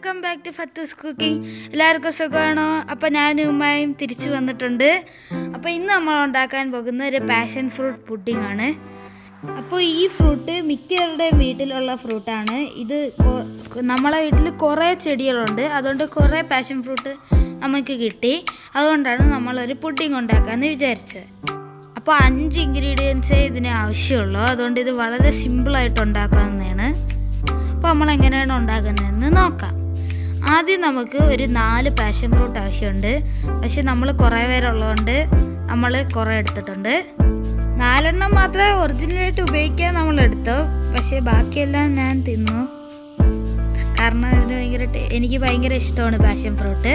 Welcome back to Fathu's cooking. എല്ലാവർക്കും സുഖമാണോ? അപ്പോൾ ഞാനും ഉമ്മയും തിരിച്ചു വന്നിട്ടുണ്ട്. അപ്പോൾ ഇന്ന് നമ്മൾ ഉണ്ടാക്കാൻ പോകുന്ന ഒരു പാഷൻ ഫ്രൂട്ട് പുഡിംഗ് ആണ്. അപ്പോൾ ഈ ഫ്രൂട്ട് മിക്കവരുടെയും വീട്ടിലുള്ള ഫ്രൂട്ടാണ്. ഇത് നമ്മളെ വീട്ടിൽ കുറേ ചെടികളുണ്ട്, അതുകൊണ്ട് കുറേ പാഷൻ ഫ്രൂട്ട് നമുക്ക് കിട്ടി. അതുകൊണ്ടാണ് നമ്മളൊരു പുഡിംഗ് ഉണ്ടാക്കാമെന്ന് വിചാരിച്ചത്. അപ്പോൾ 5 ഇൻഗ്രീഡിയൻസേ ഇതിന് ആവശ്യമുള്ളൂ. അതുകൊണ്ട് ഇത് വളരെ സിമ്പിളായിട്ട് ഉണ്ടാക്കാവുന്നതാണ്. അപ്പോൾ നമ്മൾ എങ്ങനെയാണ് ഉണ്ടാക്കുന്നതെന്ന് നോക്കാം. ആദ്യം നമുക്ക് ഒരു 4 പാഷൻ ഫ്രൂട്ട് ആവശ്യമുണ്ട്. പക്ഷെ നമ്മൾ കുറേ പേരുള്ളതുകൊണ്ട് നമ്മൾ കുറേ എടുത്തിട്ടുണ്ട്. 4 എണ്ണം മാത്രമേ ഒറിജിനലായിട്ട് ഉപയോഗിക്കാൻ നമ്മളെടുത്തു. പക്ഷേ ബാക്കിയെല്ലാം ഞാൻ തിന്നു, കാരണം എനിക്ക് ഭയങ്കര ഇഷ്ടമാണ് പാഷൻ ഫ്രൂട്ട്.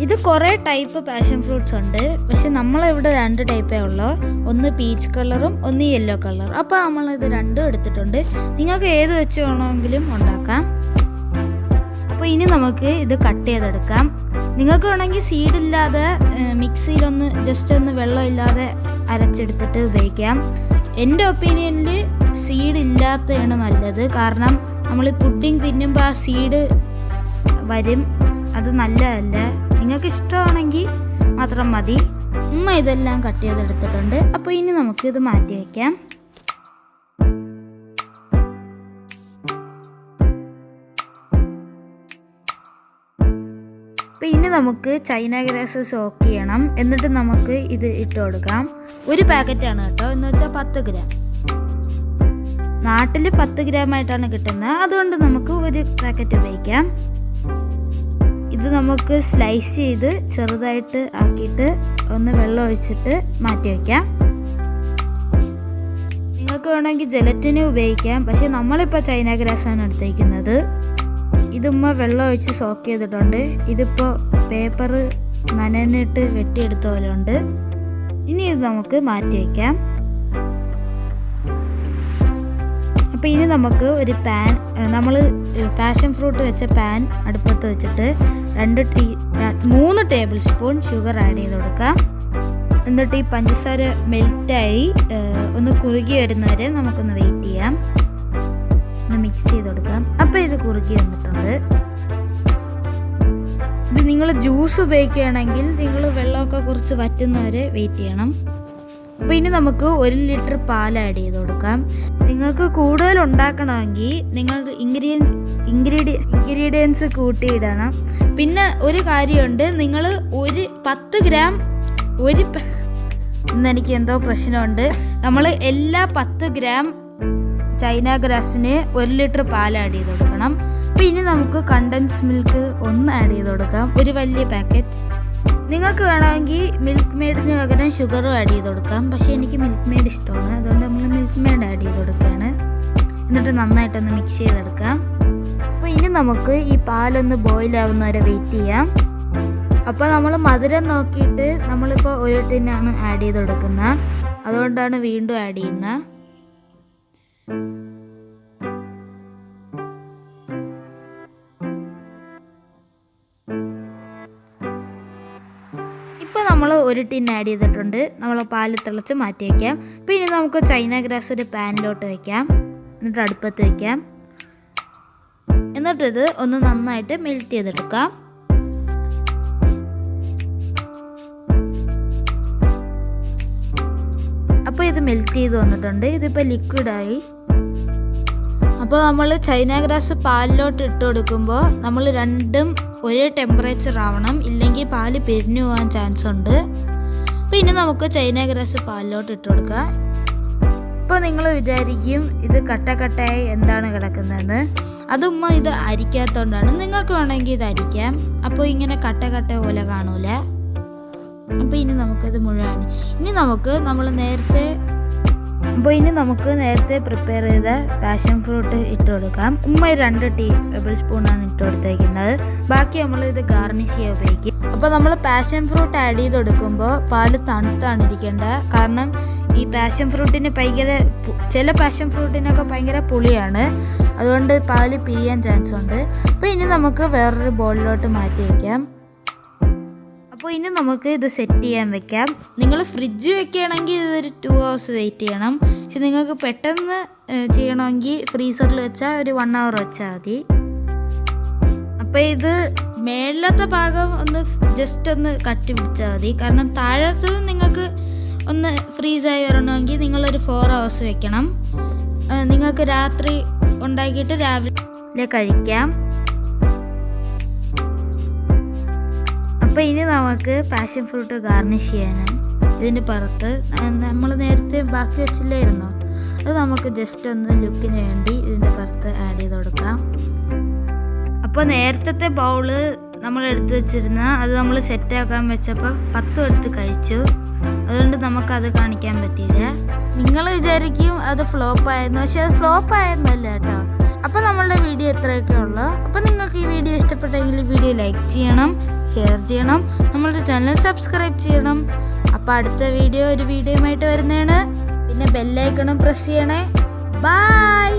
ഇത് കുറേ ടൈപ്പ് പാഷൻ ഫ്രൂട്ട്സ് ഉണ്ട്. പക്ഷെ നമ്മളിവിടെ 2 ടൈപ്പേ ഉള്ളൂ. ഒന്ന് പീച്ച് കളറും ഒന്ന് യെല്ലോ കളറും. അപ്പോൾ നമ്മളിത് 2 എടുത്തിട്ടുണ്ട്. നിങ്ങൾക്ക് ഏത് വെച്ച് വേണമെങ്കിലും ഉണ്ടാക്കാം. അപ്പോൾ ഇനി നമുക്ക് ഇത് കട്ട് ചെയ്തെടുക്കാം. നിങ്ങൾക്ക് വേണമെങ്കിൽ സീഡില്ലാതെ മിക്സിയിലൊന്ന് ജസ്റ്റ് ഒന്ന് വെള്ളമില്ലാതെ അരച്ചെടുത്തിട്ട് ഉപയോഗിക്കാം. എൻ്റെ ഒപ്പീനിയനിൽ സീഡ് ഇല്ലാത്തതാണ് നല്ലത്. കാരണം നമ്മൾ പുഡിംഗ് തിന്നുമ്പോൾ ആ സീഡ് വരും, അത് നല്ലതല്ല. നിങ്ങൾക്ക് ഇഷ്ടമാണെങ്കിൽ മാത്രം മതി. ഉമ്മ ഇതെല്ലാം കട്ട് ചെയ്തെടുത്തിട്ടുണ്ട്. അപ്പോൾ ഇനി നമുക്കിത് മാറ്റി വയ്ക്കാം. അപ്പോൾ ഇനി നമുക്ക് ചൈന ഗ്രാസ് സോക്ക് ചെയ്യണം. എന്നിട്ട് നമുക്ക് ഇത് ഇട്ട് കൊടുക്കാം. ഒരു പാക്കറ്റാണ് കേട്ടോ, എന്ന് വെച്ചാൽ 10 ഗ്രാം. നാട്ടിൽ 10 ഗ്രാമായിട്ടാണ് കിട്ടുന്നത്, അതുകൊണ്ട് നമുക്ക് ഒരു പാക്കറ്റ് ഉപയോഗിക്കാം. ഇത് നമുക്ക് സ്ലൈസ് ചെയ്ത് ചെറുതായിട്ട് ആക്കിയിട്ട് ഒന്ന് വെള്ളം ഒഴിച്ചിട്ട് മാറ്റി വയ്ക്കാം. നിങ്ങൾക്ക് വേണമെങ്കിൽ ജെലറ്റിന് ഉപയോഗിക്കാം. പക്ഷേ നമ്മളിപ്പോൾ ചൈന ഗ്രാസാണ് എടുത്തേക്കുന്നത്. ഇതുമ്മ വെള്ളം ഒഴിച്ച് സോക്ക് ചെയ്തിട്ടുണ്ട്. ഇതിപ്പോൾ പേപ്പർ നനഞ്ഞിട്ട് വെട്ടിയെടുത്ത പോലെ ഉണ്ട്. ഇനി ഇത് നമുക്ക് മാറ്റി വയ്ക്കാം. അപ്പോൾ ഇനി നമുക്ക് ഒരു പാൻ, നമ്മൾ പാഷൻ ഫ്രൂട്ട് വെച്ച പാൻ അടുപ്പത്ത് വെച്ചിട്ട് 3 ടേബിൾ സ്പൂൺ ഷുഗർ ആഡ് ചെയ്ത് കൊടുക്കാം. എന്നിട്ട് ഈ പഞ്ചസാര മെൽറ്റായി ഒന്ന് കുറുകി വരുന്നവരെ നമുക്കൊന്ന് വെയിറ്റ് ചെയ്യാം. ഒന്ന് മിക്സ് ചെയ്ത് കൊടുക്കാം. അപ്പോൾ ഇത് കുറുകി വന്നിട്ടുണ്ട്. ഇത് നിങ്ങൾ ജ്യൂസ് ഉപയോഗിക്കുകയാണെങ്കിൽ നിങ്ങൾ വെള്ളമൊക്കെ കുറച്ച് വറ്റുന്നവരെ വെയിറ്റ് ചെയ്യണം. അപ്പോൾ ഇനി നമുക്ക് 1 ലിറ്റർ പാൽ ആഡ് ചെയ്ത് കൊടുക്കാം. നിങ്ങൾക്ക് കൂടുതൽ ഉണ്ടാക്കണമെങ്കിൽ നിങ്ങൾ ഇൻഗ്രീഡിയൻസ് കൂട്ടിയിടണം. പിന്നെ ഒരു കാര്യമുണ്ട്, നിങ്ങൾ ഒരു 10 ഗ്രാം ഇന്നെനിക്ക് എന്തോ പ്രശ്നമുണ്ട്. നമ്മൾ എല്ലാ 10 ഗ്രാം ചൈന ഗ്രാസിന് 1 ലിറ്റർ പാൽ ആഡ് ചെയ്ത് കൊടുക്കണം. അപ്പോൾ ഇനി നമുക്ക് കണ്ടൻസ് മിൽക്ക് 1 ആഡ് ചെയ്ത് കൊടുക്കാം, ഒരു വലിയ പാക്കറ്റ്. നിങ്ങൾക്ക് വേണമെങ്കിൽ മിൽക്ക് മെയ്ഡിന് പകരം ഷുഗറും ആഡ് ചെയ്ത് കൊടുക്കാം. പക്ഷേ എനിക്ക് മിൽക്ക് മെയ്ഡ് ഇഷ്ടമാണ്, അതുകൊണ്ട് നമ്മൾ മിൽക്ക് മെയ്ഡ് ആഡ് ചെയ്ത് കൊടുക്കുകയാണ്. എന്നിട്ട് നന്നായിട്ടൊന്ന് മിക്സ് ചെയ്തെടുക്കാം. അപ്പോൾ ഇനി നമുക്ക് ഈ പാലൊന്ന് ബോയിൽ ആവുന്നവരെ വെയിറ്റ് ചെയ്യാം. അപ്പോൾ നമ്മൾ മധുരം നോക്കിയിട്ട് നമ്മളിപ്പോൾ 1 ടിന്നാണ് ആഡ് ചെയ്ത് കൊടുക്കുന്നത്, അതുകൊണ്ടാണ് വീണ്ടും ആഡ് ചെയ്യുന്നത്. ഇപ്പോൾ നമ്മൾ 1 ടിൻ ആഡ് ചെയ്തിട്ടുണ്ട്. നമ്മൾ പാല് തിളച്ച് മാറ്റി വയ്ക്കാം. അപ്പോൾ ഇനി നമുക്ക് ചൈന ഗ്രാസ് ഒരു പാനിലോട്ട് വയ്ക്കാം. എന്നിട്ട് അടുപ്പത്ത് വയ്ക്കാം. എന്നിട്ടിത് ഒന്ന് നന്നായിട്ട് മെൽറ്റ് ചെയ്തെടുക്കാം. അപ്പോൾ ഇത് മെൽറ്റ് ചെയ്ത് വന്നിട്ടുണ്ട്. ഇതിപ്പോൾ ലിക്വിഡായി. അപ്പോൾ നമ്മൾ ചൈന ഗ്രാസ് പാലിലോട്ട് ഇട്ട് കൊടുക്കുമ്പോൾ നമ്മൾ രണ്ടും ഒരേ ടെമ്പറേച്ചർ ആവണം, ഇല്ലെങ്കിൽ പാല് പിരിഞ്ഞു പോകാൻ ചാൻസ് ഉണ്ട്. അപ്പോൾ ഇനി നമുക്ക് ചൈന ഗ്രാസ് പാലിലോട്ട് ഇട്ട് കൊടുക്കാം. ഇപ്പോൾ നിങ്ങൾ വിചാരിക്കും ഇത് കട്ടയായി എന്താണ് കിടക്കുന്നതെന്ന്. അതുമ്മ ഇത് അരിക്കാത്തതുകൊണ്ടാണ്. നിങ്ങൾക്ക് വേണമെങ്കിൽ ഇത് അരിക്കാം. അപ്പോൾ ഇങ്ങനെ കട്ട പോലെ കാണൂല. അപ്പോൾ ഇനി നമുക്കിത് മുഴുവൻ ഇനി നമുക്ക് നേരത്തെ പ്രിപ്പയർ ചെയ്ത പാഷൻ ഫ്രൂട്ട് ഇട്ട് കൊടുക്കാം. ഉമ്മ 2 ടേബിൾ സ്പൂണാണ് ഇട്ട് കൊടുത്തേക്കുന്നത്. ബാക്കി നമ്മൾ ഇത് ഗാർണിഷ് ചെയ്യാൻ ഉപയോഗിക്കും. അപ്പോൾ നമ്മൾ പാഷൻ ഫ്രൂട്ട് ആഡ് ചെയ്ത് കൊടുക്കുമ്പോൾ പാല് തണുത്താണ് ഇരിക്കേണ്ടത്. കാരണം ഈ പാഷൻ ഫ്രൂട്ടിന് ചില പാഷൻ ഫ്രൂട്ടിനൊക്കെ ഭയങ്കര പുളിയാണ്, അതുകൊണ്ട് പാല് പിരിയാൻ ചാൻസ് ഉണ്ട്. അപ്പോൾ ഇനി നമുക്ക് വേറൊരു ബൗളിലോട്ട് മാറ്റി വയ്ക്കാം. അപ്പോൾ ഇനി നമുക്ക് ഇത് സെറ്റ് ചെയ്യാൻ വെക്കാം. നിങ്ങൾ ഫ്രിഡ്ജ് വെക്കുകയാണെങ്കിൽ ഇതൊരു 2 hours വെയിറ്റ് ചെയ്യണം. പക്ഷെ നിങ്ങൾക്ക് പെട്ടെന്ന് ചെയ്യണമെങ്കിൽ ഫ്രീസറിൽ വെച്ചാൽ ഒരു 1 hour വെച്ചാൽ മതി. അപ്പോൾ ഇത് മേളിലത്തെ ഭാഗം ഒന്ന് ജസ്റ്റ് ഒന്ന് കട്ടി പിടിച്ചാൽ മതി. കാരണം താഴത്ത് നിങ്ങൾക്ക് ഒന്ന് ഫ്രീസായി വരണമെങ്കിൽ നിങ്ങളൊരു 4 hours വെക്കണം. നിങ്ങൾക്ക് രാത്രി ഉണ്ടാക്കിയിട്ട് രാവിലെ കഴിക്കാം. അപ്പോൾ ഇനി നമുക്ക് പാഷൻ ഫ്രൂട്ട് ഗാർണിഷ് ചെയ്യാനാണ്. ഇതിൻ്റെ പുറത്ത് നമ്മൾ നേരത്തെ ബാക്കി വെച്ചില്ലായിരുന്നോ, അത് നമുക്ക് ജസ്റ്റ് ഒന്ന് ലുക്കിന് വേണ്ടി ഇതിൻ്റെ പുറത്ത് ആഡ് ചെയ്ത് കൊടുക്കാം. അപ്പോൾ നേരത്തെ ബൗള് നമ്മൾ എടുത്ത് വെച്ചിരുന്ന അത് നമ്മൾ സെറ്റാക്കാൻ വെച്ചപ്പോൾ 10 എടുത്ത് കഴിച്ചു. അതുകൊണ്ട് നമുക്കത് കാണിക്കാൻ പറ്റിയില്ല. നിങ്ങൾ വിചാരിക്കും അത് ഫ്ലോപ്പ് ആയിരുന്നു, പക്ഷെ അത് ഫ്ലോപ്പ് ആയിരുന്നല്ല കേട്ടോ. അപ്പോൾ നമ്മളുടെ വീഡിയോ ഇത്രയൊക്കെ ഉള്ളൂ. അപ്പോൾ നിങ്ങൾക്ക് ഈ വീഡിയോ ഇഷ്ടപ്പെട്ടെങ്കിൽ വീഡിയോ ലൈക്ക് ചെയ്യണം, ഷെയർ ചെയ്യണം, നമ്മളുടെ ചാനൽ സബ്സ്ക്രൈബ് ചെയ്യണം. അപ്പോൾ അടുത്ത വീഡിയോയുമായിട്ട് വരുന്നതാണ്. പിന്നെ ബെല്ലൈക്കണും പ്രസ് ചെയ്യണേ. ബൈ.